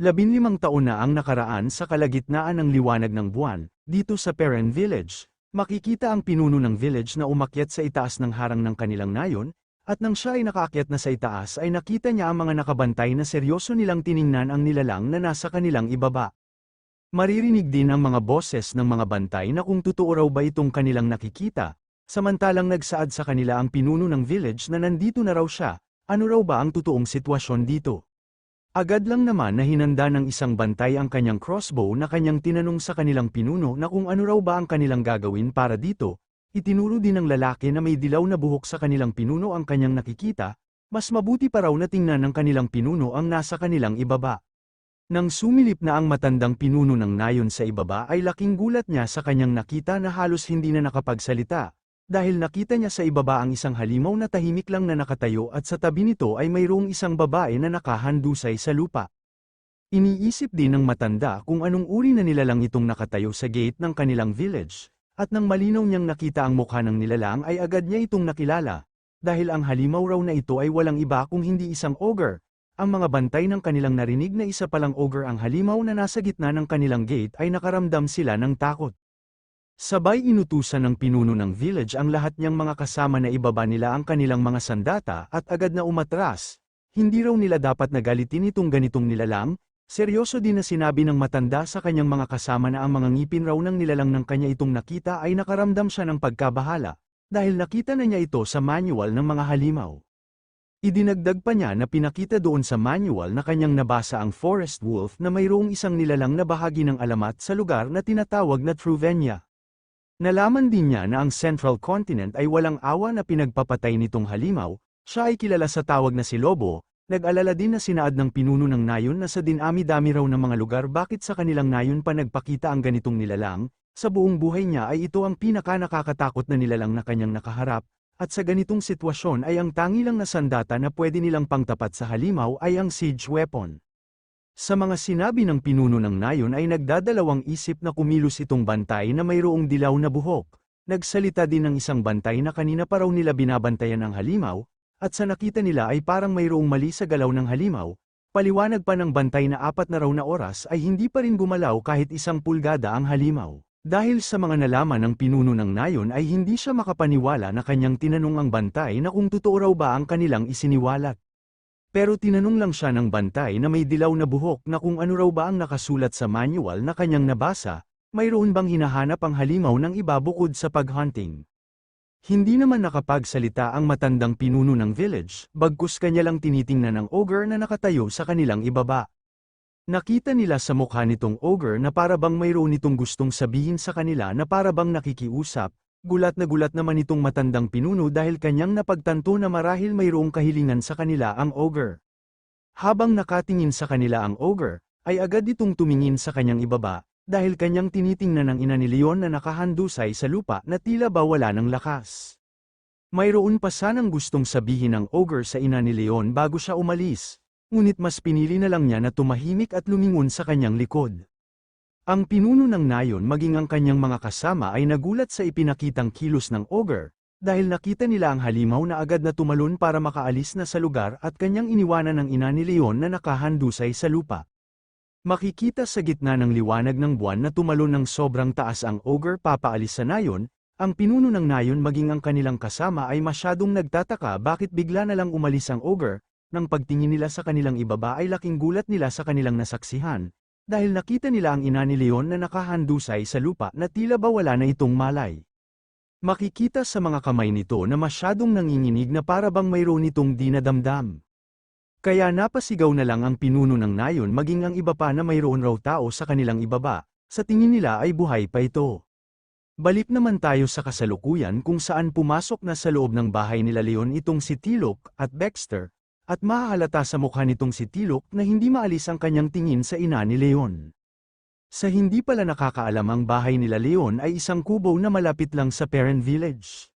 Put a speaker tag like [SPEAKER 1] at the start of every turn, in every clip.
[SPEAKER 1] 15 taon na ang nakaraan sa kalagitnaan ng liwanag ng buwan, dito sa Perren Village. Makikita ang pinuno ng village na umakyat sa itaas ng harang ng kanilang nayon, at nang siya ay nakaakyat na sa itaas ay nakita niya ang mga nakabantay na seryoso nilang tiningnan ang nilalang na nasa kanilang ibaba. Maririnig din ang mga boses ng mga bantay na kung totoo raw ba itong kanilang nakikita, samantalang nagsaad sa kanila ang pinuno ng village na nandito na raw siya, ano raw ba ang totoong sitwasyon dito? Agad lang naman na hinanda ng isang bantay ang kanyang crossbow na kanyang tinanong sa kanilang pinuno na kung ano raw ba ang kanilang gagawin para dito. Itinuro din ng lalaki na may dilaw na buhok sa kanilang pinuno ang kanyang nakikita, mas mabuti pa raw na tingnan ng kanilang pinuno ang nasa kanilang ibaba. Nang sumilip na ang matandang pinuno ng nayon sa ibaba ay laking gulat niya sa kanyang nakita na halos hindi na nakapagsalita. Dahil nakita niya sa ibaba ang isang halimaw na tahimik lang na nakatayo at sa tabi nito ay mayroong isang babae na nakahandusay sa lupa. Iniisip din ng matanda kung anong uri na nilalang itong nakatayo sa gate ng kanilang village, at nang malinaw niyang nakita ang mukha ng nilalang ay agad niya itong nakilala, dahil ang halimaw raw na ito ay walang iba kung hindi isang ogre. Ang mga bantay ng kanilang narinig na isa palang ogre ang halimaw na nasa gitna ng kanilang gate ay nakaramdam sila ng takot. Sabay inutusan ng pinuno ng village ang lahat niyang mga kasama na ibaba nila ang kanilang mga sandata at agad na umatras. Hindi raw nila dapat nagalitin itong ganitong nilalang, seryoso din na sinabi ng matanda sa kanyang mga kasama na ang mga ngipin raw ng nilalang ng kanya itong nakita ay nakaramdam siya ng pagkabahala, dahil nakita na niya ito sa manual ng mga halimaw. Idinagdag pa niya na pinakita doon sa manual na kanyang nabasa ang forest wolf na mayroong isang nilalang na bahagi ng alamat sa lugar na tinatawag na Truvenia. Nalaman din niya na ang Central Continent ay walang awa na pinagpapatay nitong halimaw, siya ay kilala sa tawag na si Lobo. Nag-alala din na sinaad ng pinuno ng nayon na sa dinami-dami raw ng mga lugar bakit sa kanilang nayon pa nagpakita ang ganitong nilalang, sa buong buhay niya ay ito ang pinaka-nakakatakot na nilalang na kanyang nakaharap, at sa ganitong sitwasyon ay ang tangi lang na sandata na pwede nilang pangtapat sa halimaw ay ang siege weapon. Sa mga sinabi ng pinuno ng nayon ay nagdadalawang isip na kumilos itong bantay na mayroong dilaw na buhok. Nagsalita din ng isang bantay na kanina pa raw nila binabantayan ang halimaw, at sa nakita nila ay parang mayroong mali sa galaw ng halimaw. Paliwanag pa ng bantay na 4 na raw na oras ay hindi pa rin gumalaw kahit 1 pulgada ang halimaw. Dahil sa mga nalaman ng pinuno ng nayon ay hindi siya makapaniwala na kanyang tinanong ang bantay na kung totoo raw ba ang kanilang isiniwalat. Pero tinanong lang siya ng bantay na may dilaw na buhok na kung ano raw ba ang nakasulat sa manual na kanyang nabasa, mayroon bang hinahanap ang halimaw ng iba bukod sa paghunting. Hindi naman nakapagsalita ang matandang pinuno ng village, bagkus kanya lang tinitingnan ang ogre na nakatayo sa kanilang ibaba. Nakita nila sa mukha nitong ogre na para bang mayroon itong gustong sabihin sa kanila na para bang nakikiusap. Gulat naman itong matandang pinuno dahil kanyang napagtanto na marahil mayroong kahilingan sa kanila ang ogre. Habang nakatingin sa kanila ang ogre, ay agad itong tumingin sa kanyang ibaba, dahil kanyang tinitingnan ang ina ni Leon na nakahandusay sa lupa na tila ba wala ng lakas. Mayroon pa sanang gustong sabihin ng ogre sa ina ni Leon bago siya umalis, ngunit mas pinili na lang niya na tumahimik at lumingon sa kanyang likod. Ang pinuno ng nayon maging ang kanyang mga kasama ay nagulat sa ipinakitang kilos ng ogre, dahil nakita nila ang halimaw na agad na tumalon para makaalis na sa lugar at kanyang iniwanan ng ina ni Leon na nakahandusay sa lupa. Makikita sa gitna ng liwanag ng buwan na tumalon ng sobrang taas ang ogre papaalis sa nayon, ang pinuno ng nayon maging ang kanilang kasama ay masyadong nagtataka bakit bigla na lang umalis ang ogre. Nang pagtingin nila sa kanilang ibaba ay laking gulat nila sa kanilang nasaksihan. Dahil nakita nila ang ina ni Leon na nakahandusay sa lupa na tila ba wala na itong malay. Makikita sa mga kamay nito na masyadong nanginginig na para bang mayroon itong dinadamdam. Kaya napasigaw na lang ang pinuno ng nayon maging ang iba pa na mayroon raw tao sa kanilang ibaba, sa tingin nila ay buhay pa ito. Balik naman tayo sa kasalukuyan kung saan pumasok na sa loob ng bahay nila Leon itong si Tilok at Baxter. At mahahalata sa mukha nitong si Tilok na hindi maalis ang kanyang tingin sa ina ni Leon. Sa hindi pala nakakaalam ang bahay nila Leon ay isang kubo na malapit lang sa Perren Village.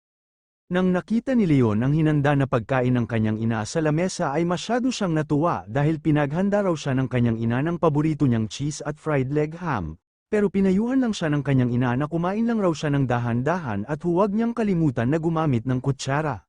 [SPEAKER 1] Nang nakita ni Leon ang hinanda na pagkain ng kanyang ina sa lamesa ay masyado siyang natuwa dahil pinaghanda raw siya ng kanyang ina ng paborito niyang cheese at fried leg ham, pero pinayuhan lang siya ng kanyang ina na kumain lang raw siya ng dahan-dahan at huwag niyang kalimutan na gumamit ng kutsara.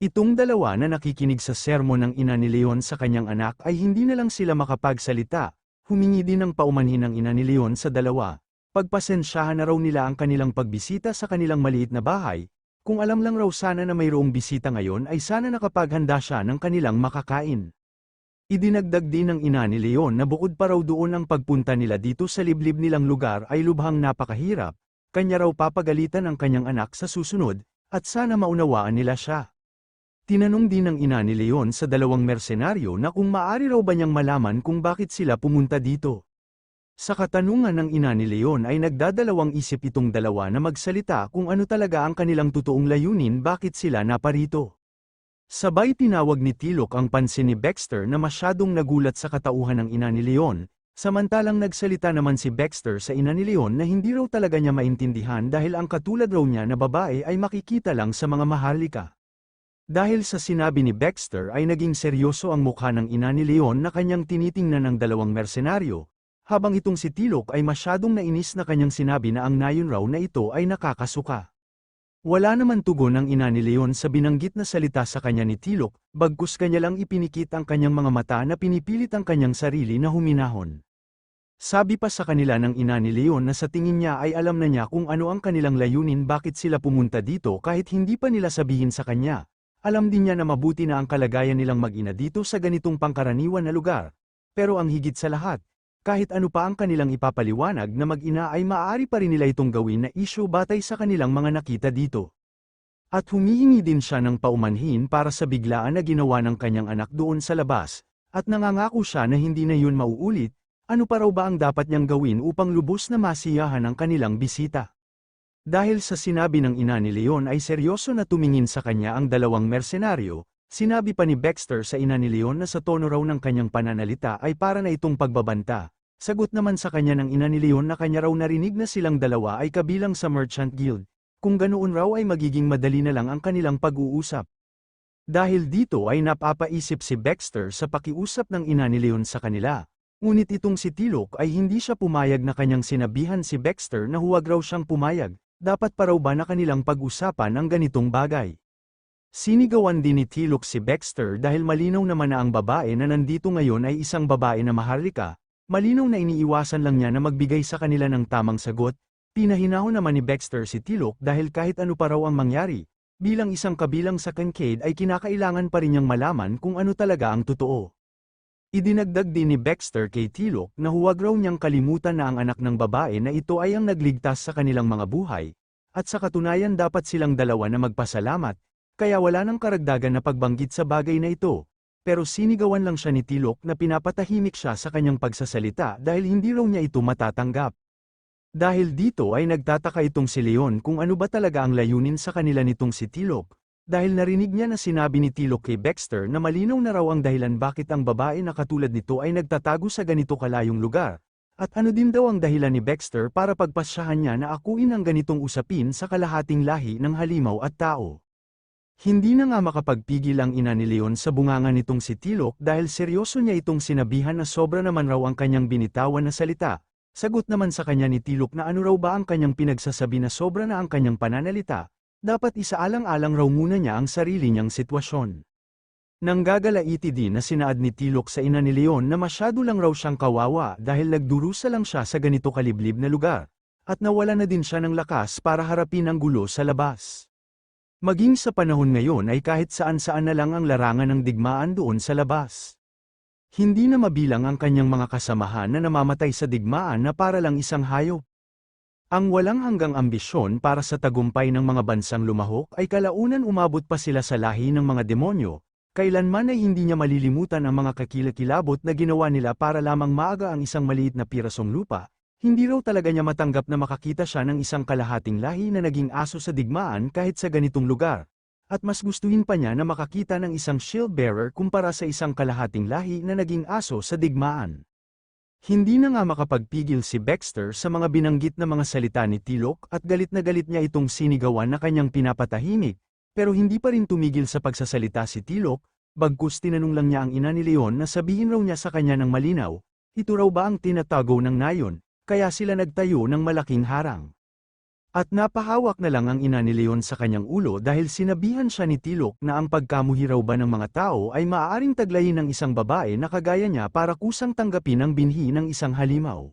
[SPEAKER 1] Itong dalawa na nakikinig sa sermon ng ina ni Leon sa kanyang anak ay hindi na lang sila makapagsalita, Humingi din ng paumanhin ng ina ni Leon sa dalawa. Pagpasensyahan na raw nila ang kanilang pagbisita sa kanilang maliit na bahay, kung alam lang raw sana na mayroong bisita ngayon ay sana nakapaghanda siya ng kanilang makakain. Idinagdag din ng ina ni Leon na bukod pa raw doon ang pagpunta nila dito sa liblib nilang lugar ay lubhang napakahirap, kanya raw papagalitan ang kanyang anak sa susunod, at sana maunawaan nila siya. Tinanong din ng ina ni Leon sa dalawang mersenaryo na kung maaari raw ba niyang malaman kung bakit sila pumunta dito. Sa katanungan ng ina ni Leon ay nagdadalawang isip itong dalawa na magsalita kung ano talaga ang kanilang totoong layunin bakit sila naparito. Sabay tinawag ni Tilok ang pansin ni Baxter na masyadong nagulat sa katauhan ng ina ni Leon, samantalang nagsalita naman si Baxter sa ina ni Leon na hindi raw talaga niya maintindihan dahil ang katulad raw niya na babae ay makikita lang sa mga maharlika. Dahil sa sinabi ni Baxter ay naging seryoso ang mukha ng ina ni Leon na kanyang tinitingnan ng dalawang mersenaryo, habang itong si Tilok ay masyadong nainis na kanyang sinabi na ang nayon raw na ito ay nakakasuka. Wala naman tugon ang ina ni Leon sa binanggit na salita sa kanya ni Tilok, bagkus kanya lang ipinikit ang kanyang mga mata na pinipilit ang kanyang sarili na huminahon. Sabi pa sa kanila ng ina ni Leon na sa tingin niya ay alam na niya kung ano ang kanilang layunin bakit sila pumunta dito kahit hindi pa nila sabihin sa kanya. Alam din niya na mabuti na ang kalagayan nilang mag-ina dito sa ganitong pangkaraniwan na lugar. Pero ang higit sa lahat, kahit ano pa ang kanilang ipapaliwanag na mag-ina ay maaari pa rin nila itong gawin na issue batay sa kanilang mga nakita dito. At humihingi din siya ng paumanhin para sa biglaan na ginawa ng kanyang anak doon sa labas, at nangangako siya na hindi na yun mauulit, ano pa raw ba ang dapat niyang gawin upang lubos na masiyahan ang kanilang bisita. Dahil sa sinabi ng ina ni Leon ay seryoso na tumingin sa kanya ang dalawang mersenaryo, sinabi pa ni Baxter sa ina ni Leon na sa tono raw ng kanyang pananalita ay para na itong pagbabanta. Sagot naman sa kanya ng ina ni Leon na kanya raw narinig na silang dalawa ay kabilang sa Merchant Guild, kung ganoon raw ay magiging madali na lang ang kanilang pag-uusap. Dahil dito ay napapaisip si Baxter sa pakiusap ng ina ni Leon sa kanila, ngunit itong si Tilok ay hindi siya pumayag na kanyang sinabihan si Baxter na huwag raw siyang pumayag, dapat pa raw ba na kanilang pag-usapan ang ganitong bagay. Sinigawan din ni Tilok si Baxter dahil malinaw naman na ang babae na nandito ngayon ay isang babae na maharlika. Malinaw na iniiwasan lang niya na magbigay sa kanila ng tamang sagot, pinahinahon naman ni Baxter si Tilok dahil kahit ano pa raw ang mangyari, bilang isang kabilang sa Kincaid ay kinakailangan pa rin niyang malaman kung ano talaga ang totoo. Idinagdag din ni Baxter kay Tilok na huwag raw niyang kalimutan na ang anak ng babae na ito ay ang nagligtas sa kanilang mga buhay, at sa katunayan dapat silang dalawa na magpasalamat, kaya wala nang karagdagan na pagbanggit sa bagay na ito. Pero sinigawan lang siya ni Tilok na pinapatahimik siya sa kanyang pagsasalita dahil hindi raw niya ito matatanggap. Dahil dito ay nagtataka itong si Leon kung ano ba talaga ang layunin sa kanila nitong si Tilok, dahil narinig niya na sinabi ni Tilok kay Baxter na malinaw na raw ang dahilan bakit ang babae na katulad nito ay nagtatago sa ganito kalayong lugar, at ano din daw ang dahilan ni Baxter para pagpasyahan niya na akuin ang ganitong usapin sa kalahating lahi ng halimaw at tao. Hindi na nga makapagpigil ang ina ni Leon sa bunganga nitong si Tilok dahil seryoso niya itong sinabihan na sobra naman raw ang kanyang binitawan na salita. Sagot naman sa kanya ni Tilok na ano raw ba ang kanyang pinagsasabi na sobra na ang kanyang pananalita, dapat isaalang-alang raw muna niya ang sarili niyang sitwasyon. Nanggagalaiti din na sinaad ni Tilok sa ina ni Leon na masyado lang raw siyang kawawa dahil nagdurusa lang siya sa ganito kaliblib na lugar, at nawala na din siya ng lakas para harapin ang gulo sa labas. Maging sa panahon ngayon ay kahit saan-saan na lang ang larangan ng digmaan doon sa labas. Hindi na mabilang ang kanyang mga kasamahan na namamatay sa digmaan na para lang isang hayop. Ang walang hanggang ambisyon para sa tagumpay ng mga bansang lumahok ay kalaunan umabot pa sila sa lahi ng mga demonyo, kailanman ay hindi niya malilimutan ang mga kakilakilabot na ginawa nila para lamang maaga ang isang maliit na pirasong lupa. Hindi raw talaga niya matanggap na makakita siya ng isang kalahating lahi na naging aso sa digmaan kahit sa ganitong lugar. At mas gustuhin pa niya na makakita ng isang shield bearer kumpara sa isang kalahating lahi na naging aso sa digmaan. Hindi na nga makapagpigil si Baxter sa mga binanggit na mga salita ni Tilok at galit na galit niya itong sinigawan na kanyang pinapatahimik, pero hindi pa rin tumigil sa pagsasalita si Tilok, bagkus tinanong lang niya ang ina ni Leon na sabihin raw niya sa kanya ng malinaw, ito raw ba ang tinatago ng nayon? Kaya sila nagtayo ng malaking harang. At napahawak na lang ang ina ni Leon sa kanyang ulo dahil sinabihan siya ni Tilok na ang pagkamuhi raw ba ng mga tao ay maaaring taglayin ng isang babae na kagaya niya para kusang tanggapin ang binhi ng isang halimaw.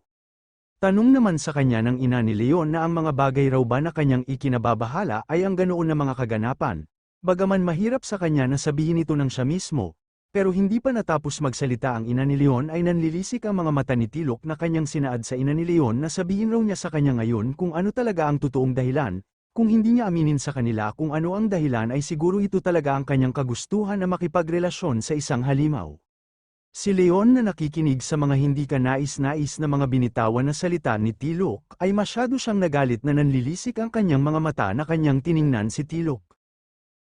[SPEAKER 1] Tanong naman sa kanya ng ina ni Leon na ang mga bagay raw ba na kanyang ikinababahala ay ang ganoon na mga kaganapan, bagaman mahirap sa kanya na sabihin ito ng siya mismo. Pero hindi pa natapos magsalita ang ina ni Leon ay nanlilisik ang mga mata ni Tilok na kanyang sinaad sa ina ni Leon na sabihin raw niya sa kanya ngayon kung ano talaga ang totoong dahilan, kung hindi niya aminin sa kanila kung ano ang dahilan ay siguro ito talaga ang kanyang kagustuhan na makipagrelasyon sa isang halimaw. Si Leon na nakikinig sa mga hindi ka nais-nais na mga binitawan na salita ni Tilok ay masyado siyang nagalit na nanlilisik ang kanyang mga mata na kanyang tiningnan si Tilok.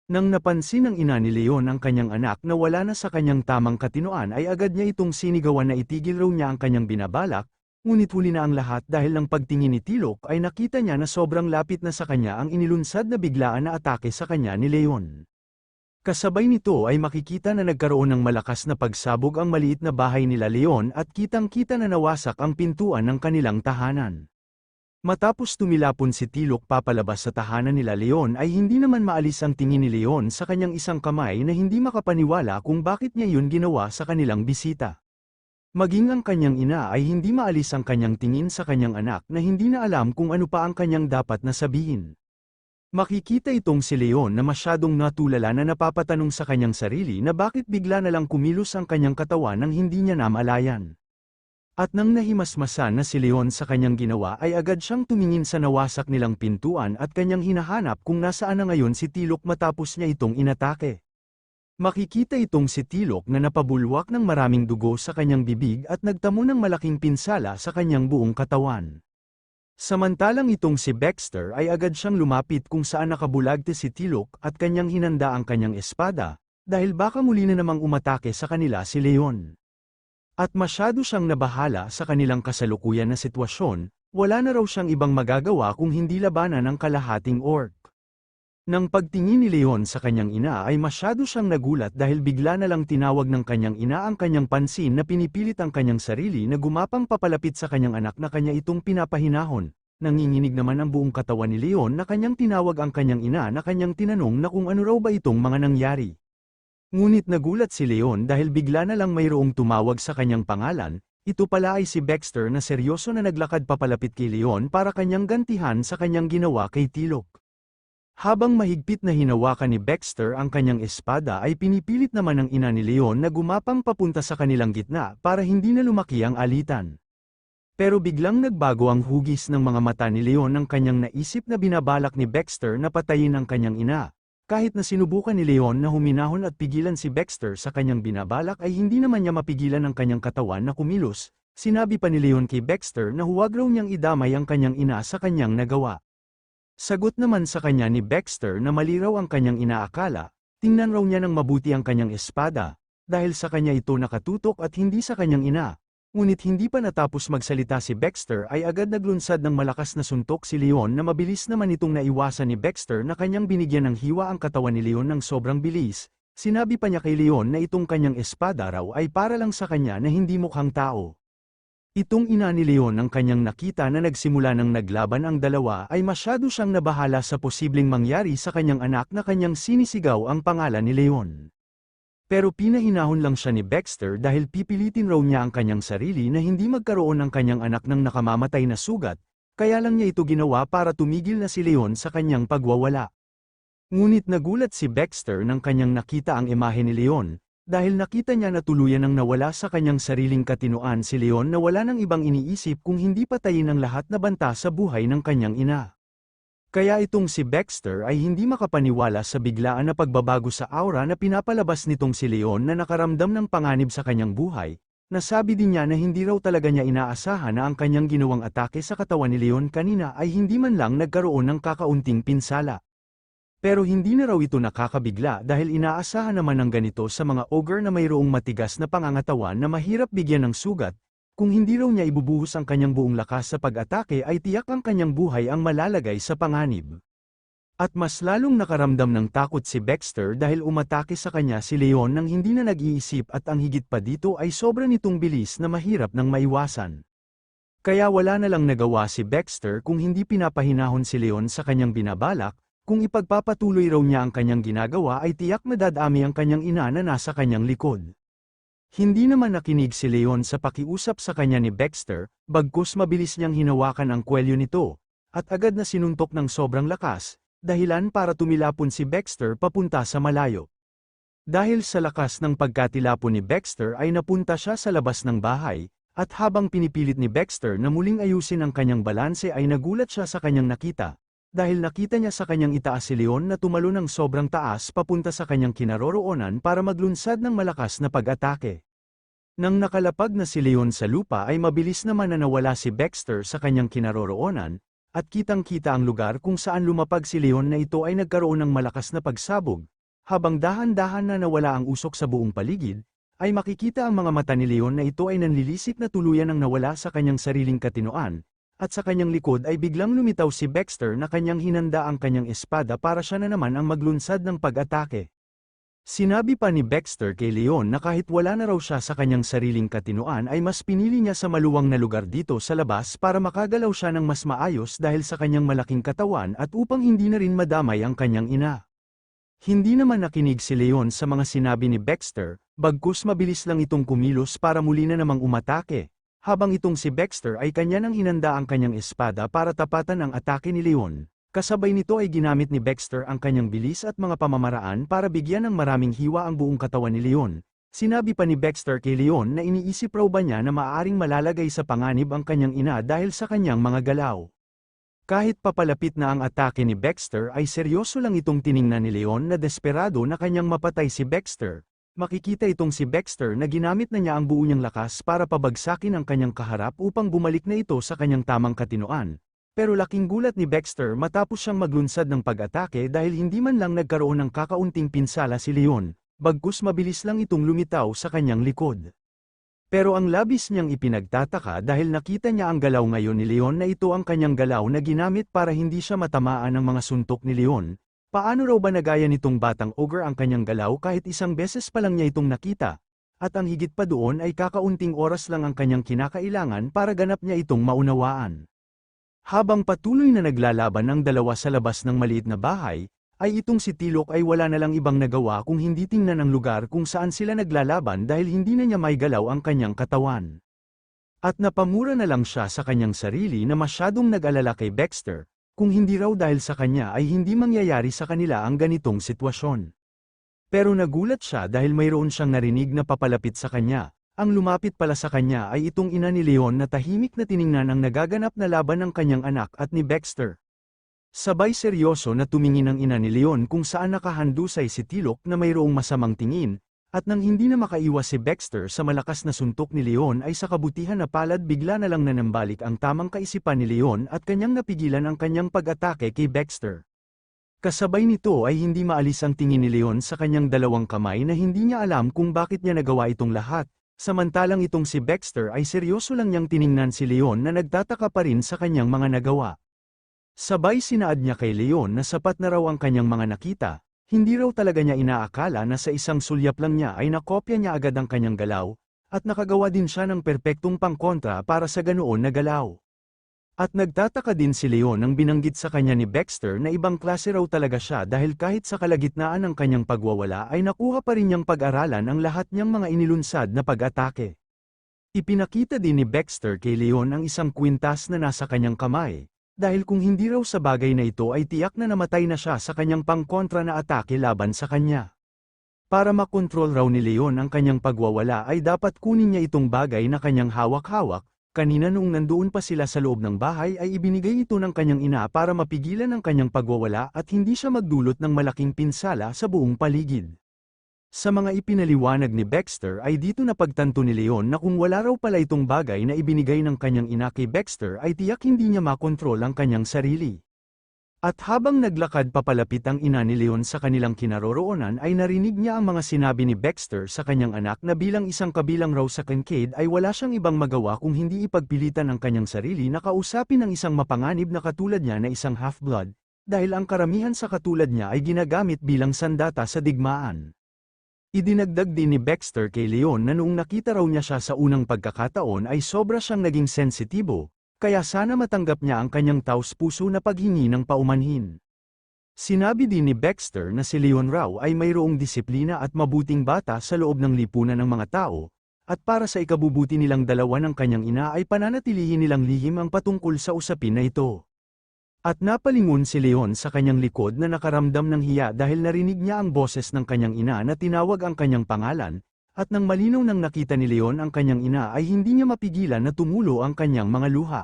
[SPEAKER 1] Nang napansin ng ina ni Leon ang kanyang anak na wala na sa kanyang tamang katinoan ay agad niya itong sinigawan na itigil raw niya ang kanyang binabalak, ngunit huli na ang lahat dahil ng pagtingin ni Tilok ay nakita niya na sobrang lapit na sa kanya ang inilunsad na biglaan na atake sa kanya ni Leon. Kasabay nito ay makikita na nagkaroon ng malakas na pagsabog ang maliit na bahay nila Leon at kitang-kita na nawasak ang pintuan ng kanilang tahanan. Matapos tumilapon si Tilok papalabas sa tahanan nila Leon ay hindi naman maalis ang tingin ni Leon sa kanyang isang kamay na hindi makapaniwala kung bakit niya yun ginawa sa kanilang bisita. Maging ang kanyang ina ay hindi maalis ang kanyang tingin sa kanyang anak na hindi na alam kung ano pa ang kanyang dapat na sabihin. Makikita itong si Leon na masyadong natulala na napapatanong sa kanyang sarili na bakit bigla na lang kumilos ang kanyang katawan nang hindi niya namalayan. At nang nahimasmasan na si Leon sa kanyang ginawa ay agad siyang tumingin sa nawasak nilang pintuan at kanyang hinahanap kung nasaan na ngayon si Tilok matapos niya itong inatake. Makikita itong si Tilok na napabulwak ng maraming dugo sa kanyang bibig at nagtamo ng malaking pinsala sa kanyang buong katawan. Samantalang itong si Baxter ay agad siyang lumapit kung saan nakabulagte si Tilok at kanyang hinanda ang kanyang espada, dahil baka muli na namang umatake sa kanila si Leon. At masyado siyang nabahala sa kanilang kasalukuyan na sitwasyon, wala na raw siyang ibang magagawa kung hindi labanan ang kalahating orc. Nang pagtingin ni Leon sa kanyang ina ay masyado siyang nagulat dahil bigla na lang tinawag ng kanyang ina ang kanyang pansin na pinipilit ang kanyang sarili na gumapang papalapit sa kanyang anak na kanya itong pinapahinahon. Nanginginig naman ang buong katawan ni Leon na kanyang tinawag ang kanyang ina na kanyang tinanong na kung ano raw ba itong mga nangyari. Ngunit nagulat si Leon dahil bigla na lang mayroong tumawag sa kanyang pangalan, ito pala ay si Baxter na seryoso na naglakad papalapit kay Leon para kanyang gantihan sa kanyang ginawa kay Tilok. Habang mahigpit na hinawakan ni Baxter ang kanyang espada ay pinipilit naman ng ina ni Leon na gumapang papunta sa kanilang gitna para hindi na lumaki ang alitan. Pero biglang nagbago ang hugis ng mga mata ni Leon ng kanyang naisip na binabalak ni Baxter na patayin ang kanyang ina. Kahit na sinubukan ni Leon na huminahon at pigilan si Baxter sa kanyang binabalak ay hindi naman niya mapigilan ang kanyang katawan na kumilos, sinabi pa ni Leon kay Baxter na huwag raw niyang idamay ang kanyang ina sa kanyang nagawa. Sagot naman sa kanya ni Baxter na mali raw ang kanyang inaakala, tingnan raw niya ng mabuti ang kanyang espada, dahil sa kanya ito nakatutok at hindi sa kanyang ina. Ngunit hindi pa natapos magsalita si Baxter ay agad naglunsad ng malakas na suntok si Leon na mabilis naman itong naiwasan ni Baxter na kanyang binigyan ng hiwa ang katawan ni Leon ng sobrang bilis. Sinabi pa niya kay Leon na itong kanyang espada raw ay para lang sa kanya na hindi mukhang tao. Itong ina ni Leon ang kanyang nakita na nagsimula ng naglaban ang dalawa ay masyado siyang nabahala sa posibleng mangyari sa kanyang anak na kanyang sinisigaw ang pangalan ni Leon. Pero pinahinahon lang siya ni Baxter dahil pipilitin raw niya ang kanyang sarili na hindi magkaroon ng kanyang anak ng nakamamatay na sugat, kaya lang niya ito ginawa para tumigil na si Leon sa kanyang pagwawala. Ngunit nagulat si Baxter nang kanyang nakita ang imahe ni Leon, dahil nakita niya na tuluyan nang nawala sa kanyang sariling katinoan si Leon na wala nang ibang iniisip kung hindi patayin ang lahat na banta sa buhay ng kanyang ina. Kaya itong si Baxter ay hindi makapaniwala sa biglaan na pagbabago sa aura na pinapalabas nitong si Leon na nakaramdam ng panganib sa kanyang buhay, nasabi din niya na hindi raw talaga niya inaasahan na ang kanyang ginawang atake sa katawan ni Leon kanina ay hindi man lang nagkaroon ng kakaunting pinsala. Pero hindi na raw ito nakakabigla dahil inaasahan naman ng ganito sa mga ogre na mayroong matigas na pangangatawan na mahirap bigyan ng sugat. Kung hindi raw niya ibubuhos ang kanyang buong lakas sa pag-atake ay tiyak ang kanyang buhay ang malalagay sa panganib. At mas lalong nakaramdam ng takot si Baxter dahil umatake sa kanya si Leon nang hindi na nag-iisip at ang higit pa dito ay sobra nitong bilis na mahirap nang maiwasan. Kaya wala na lang nagawa si Baxter kung hindi pinapahinahon si Leon sa kanyang binabalak, kung ipagpapatuloy raw niya ang kanyang ginagawa ay tiyak madadami ang kanyang ina na nasa kanyang likod. Hindi naman nakinig si Leon sa pakiusap sa kanya ni Baxter, bagkus mabilis niyang hinawakan ang kwelyo nito, at agad na sinuntok ng sobrang lakas, dahilan para tumilapon si Baxter papunta sa malayo. Dahil sa lakas ng pagkatilapon ni Baxter ay napunta siya sa labas ng bahay, at habang pinipilit ni Baxter na muling ayusin ang kanyang balanse ay nagulat siya sa kanyang nakita, dahil nakita niya sa kanyang itaas si Leon na tumalon ng sobrang taas papunta sa kanyang kinaroroonan para maglunsad ng malakas na pag-atake. Nang nakalapag na si Leon sa lupa ay mabilis naman na nawala si Baxter sa kanyang kinaroroonan, at kitang-kita ang lugar kung saan lumapag si Leon na ito ay nagkaroon ng malakas na pagsabog. Habang dahan-dahan na nawala ang usok sa buong paligid, ay makikita ang mga mata ni Leon na ito ay nanlilisik na tuluyan ang nawala sa kanyang sariling katinoan, at sa kanyang likod ay biglang lumitaw si Baxter na kanyang hinanda ang kanyang espada para siya na naman ang maglunsad ng pag-atake. Sinabi pa ni Baxter kay Leon na kahit wala na raw siya sa kanyang sariling katinoan ay mas pinili niya sa maluwang na lugar dito sa labas para makagalaw siya ng mas maayos dahil sa kanyang malaking katawan at upang hindi na rin madamay ang kanyang ina. Hindi naman nakinig si Leon sa mga sinabi ni Baxter, bagkus mabilis lang itong kumilos para muli na namang umatake, habang itong si Baxter ay kanya nang hinanda ang kanyang espada para tapatan ang atake ni Leon. Kasabay nito ay ginamit ni Baxter ang kanyang bilis at mga pamamaraan para bigyan ng maraming hiwa ang buong katawan ni Leon. Sinabi pa ni Baxter kay Leon na iniisip raw ba niya na maaaring malalagay sa panganib ang kanyang ina dahil sa kanyang mga galaw. Kahit papalapit na ang atake ni Baxter ay seryoso lang itong tiningnan ni Leon na desperado na kanyang mapatay si Baxter. Makikita itong si Baxter na ginamit na niya ang buo niyang lakas para pabagsakin ang kanyang kaharap upang bumalik na ito sa kanyang tamang katinoan. Pero laking gulat ni Baxter matapos siyang maglunsad ng pag-atake dahil hindi man lang nagkaroon ng kakaunting pinsala si Leon, bagkus mabilis lang itong lumitaw sa kanyang likod. Pero ang labis niyang ipinagtataka dahil nakita niya ang galaw ngayon ni Leon na ito ang kanyang galaw na ginamit para hindi siya matamaan ng mga suntok ni Leon. Paano raw ba nagaya nitong batang ogre ang kanyang galaw kahit isang beses pa lang niya itong nakita? At ang higit pa doon ay kakaunting oras lang ang kanyang kinakailangan para ganap niya itong maunawaan. Habang patuloy na naglalaban ang dalawa sa labas ng maliit na bahay, ay itong si Tilok ay wala na lang ibang nagawa kung hindi tingnan ang lugar kung saan sila naglalaban dahil hindi na niya maigalaw ang kanyang katawan. At napamura na lang siya sa kanyang sarili na masyadong nag-alala kay Baxter, kung hindi raw dahil sa kanya ay hindi mangyayari sa kanila ang ganitong sitwasyon. Pero nagulat siya dahil mayroon siyang narinig na papalapit sa kanya. Ang lumapit pala sa kanya ay itong ina ni Leon na tahimik na tiningnan ang nagaganap na laban ng kanyang anak at ni Baxter. Sabay seryoso na tumingin ang ina ni Leon kung saan nakahandusay si Tilok na mayroong masamang tingin, at nang hindi na makaiwas si Baxter sa malakas na suntok ni Leon ay sa kabutihan na palad bigla na lang nanambalik ang tamang kaisipan ni Leon at kanyang napigilan ang kanyang pag-atake kay Baxter. Kasabay nito ay hindi maalis ang tingin ni Leon sa kanyang dalawang kamay na hindi niya alam kung bakit niya nagawa itong lahat, samantalang itong si Baxter ay seryoso lang niyang tiningnan si Leon na nagtataka pa rin sa kanyang mga nagawa. Sabay sinaad niya kay Leon na sapat na raw ang kanyang mga nakita, hindi raw talaga niya inaakala na sa isang sulyap lang niya ay nakopya niya agad ang kanyang galaw, at nakagawa din siya ng perpektong pangkontra para sa ganoon na galaw. At nagtataka din si Leon nang binanggit sa kanya ni Baxter na ibang klase raw talaga siya dahil kahit sa kalagitnaan ng kanyang pagwawala ay nakuha pa rin niyang pag-aralan ang lahat niyang mga inilunsad na pag-atake. Ipinakita din ni Baxter kay Leon ang isang kwintas na nasa kanyang kamay. Dahil kung hindi raw sa bagay na ito ay tiyak na namatay na siya sa kanyang pangkontra na atake laban sa kanya. Para makontrol raw ni Leon ang kanyang pagwawala ay dapat kunin niya itong bagay na kanyang hawak-hawak, kanina noong nandoon pa sila sa loob ng bahay ay ibinigay ito ng kanyang ina para mapigilan ang kanyang pagwawala at hindi siya magdulot ng malaking pinsala sa buong paligid. Sa mga ipinaliwanag ni Baxter ay dito napagtanto ni Leon na kung wala raw pala itong bagay na ibinigay ng kanyang ina kay Baxter ay tiyak hindi niya makontrol ang kanyang sarili. At habang naglakad papalapit ang ina ni Leon sa kanilang kinaroroonan ay narinig niya ang mga sinabi ni Baxter sa kanyang anak na bilang isang kabilang raw sa kinkade ay wala siyang ibang magawa kung hindi ipagpilitan ang kanyang sarili na kausapin ang isang mapanganib na katulad niya na isang half-blood, dahil ang karamihan sa katulad niya ay ginagamit bilang sandata sa digmaan. Idinagdag din ni Baxter kay Leon na noong nakita raw niya siya sa unang pagkakataon ay sobra siyang naging sensitibo, kaya sana matanggap niya ang kanyang taos-puso na paghingi ng paumanhin. Sinabi din ni Baxter na si Leon raw ay mayroong disiplina at mabuting bata sa loob ng lipunan ng mga tao, at para sa ikabubuti nilang dalawa ng kanyang ina ay pananatilihin nilang lihim ang patungkol sa usapin na ito. At napalingon si Leon sa kanyang likod na nakaramdam ng hiya dahil narinig niya ang boses ng kanyang ina na tinawag ang kanyang pangalan, at nang malinaw nang nakita ni Leon ang kanyang ina ay hindi niya mapigilan na tumulo ang kanyang mga luha.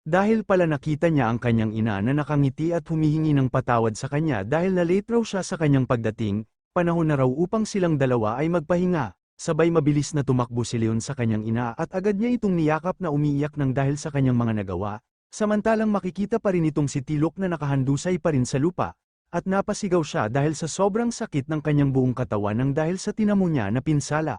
[SPEAKER 1] Dahil pala nakita niya ang kanyang ina na nakangiti at humihingi ng patawad sa kanya dahil na-late raw siya sa kanyang pagdating, panahon na raw upang silang dalawa ay magpahinga, sabay mabilis na tumakbo si Leon sa kanyang ina at agad niya itong niyakap na umiiyak ng dahil sa kanyang mga nagawa, samantalang makikita pa rin itong si Tilok na nakahandusay pa rin sa lupa, at napasigaw siya dahil sa sobrang sakit ng kanyang buong katawan nang dahil sa tinamo niya na pinsala.